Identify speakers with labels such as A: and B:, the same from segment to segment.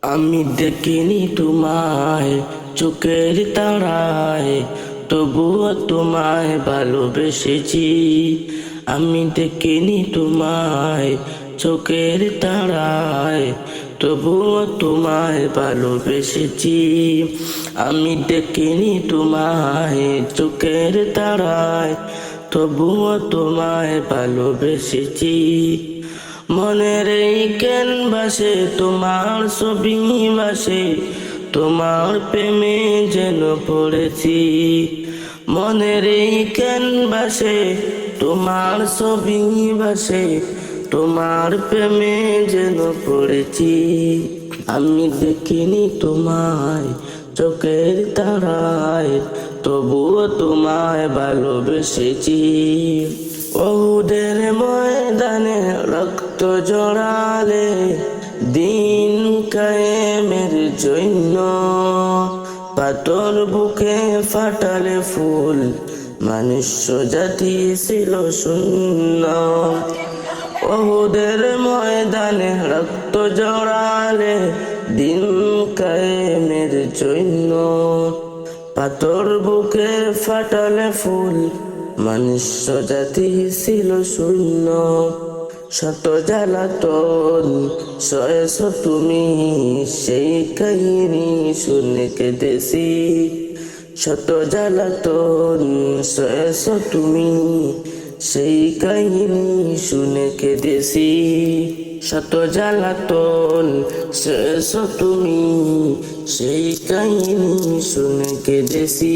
A: আমি দেখিনি তোমায় চোখের তারায়, তবুও তোমায় ভালোবেসেছি। আমি দেখিনি তোমায় চোখের তারায়, তবুও তোমায় ভালোবেসেছি। আমি দেখিনি তোমায় চোখের তারায়, তবুও তোমায় ভালোবেসেছি। মনের এই ক্যানভাসে তোমার ছবি ভাসে, তোমার প্রেমে যেন পড়েছি। মনের এই ক্যানভাসে তোমার ছবি ভাসে, তোমার প্রেমে যেন পড়েছি। আমি দেখিনি তোমায় চোখের তারায়, তবুও তোমায় ভালোবেসেছি। ওদের ময়দানে রক্ত জড়ালে দিন কায়েমের জন্য, পাথর বুকে ফাটালে ফুল, মনুষ্য জাতি ছিল শূন্য। ওদের ময়দানে রক্ত জড়ালে দিন কায়েমের জন্য, পাথর বুকে ফাটালে ফুল, মনুষ্য জাতি ছিল শূন্য। শত জ্বালাতন সয়েছ তুমি, সেই কাহিনী শুনে কেঁদেছি। শত জ্বালাতন সয়েছ তুমি, সেই কাহিনী শুনে কেঁদেছি। শত জ্বালাতন সয়েছ তুমি, সেই কাহিনী শুনে কেঁদেছি।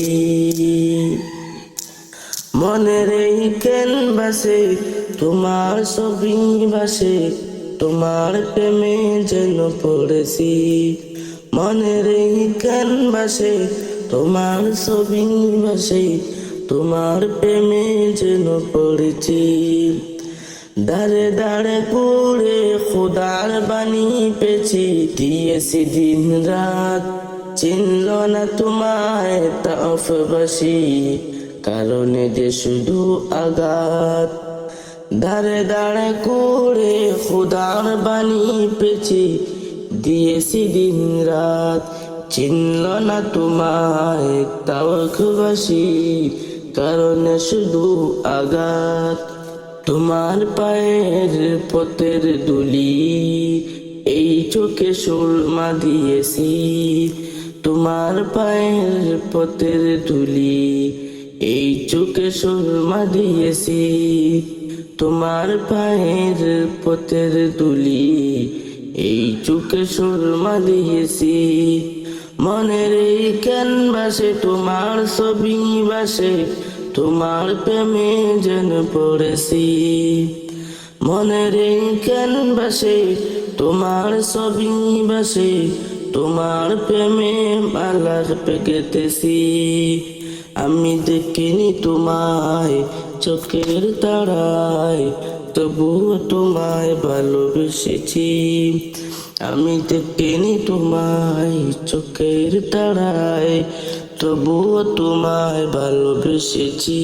A: মনের এই ক্যানভাসে তোমার ছবি ভাসে, তোমার প্রেমে যেন পড়েছি। মনের এই ক্যানভাসে তোমার ছবি ভাসে, তোমার প্রেমে যেন পড়েছি। দাঁড়ে দাঁড়ে করে খোদার বাণী পেয়েছি, দিয়েছি দিন রাত, চিনল না তোমায় তাফবাসী, কারণে যে শুধু আঘাত। দাঁড়ে দাঁড়ে করে খোদার বাণী পেয়েছি, দিয়েছি দিন রাত, চিনল না তোমায় তাওয়াকবাসী, কারণে শুধু আঘাত। তোমার পায়ের পথের ধুলি এই চোখে সুরমা দিয়েছি। তোমার পায়ের পথের ধুলি এই চোখে সুরমা দিয়েছি। তোমার পায়ের পথের ধুলি এই চোখে সুরমা দিয়েছি। মনের এই ক্যানভাসে তোমার ছবি ভাসে, তোমার প্রেমে যেন পড়েছি। মনের এই ক্যানভাসে তোমার ছবি ভাসে, তোমার প্রেমে মালা পেকেতেছি। আমি দেখিনি তোমায় চোখের তারায়, তবুও তোমায় ভালোবেসেছি। আমি দেখিনি তোমায় চোখের তারায়, তবুও তোমায় ভালোবেসেছি।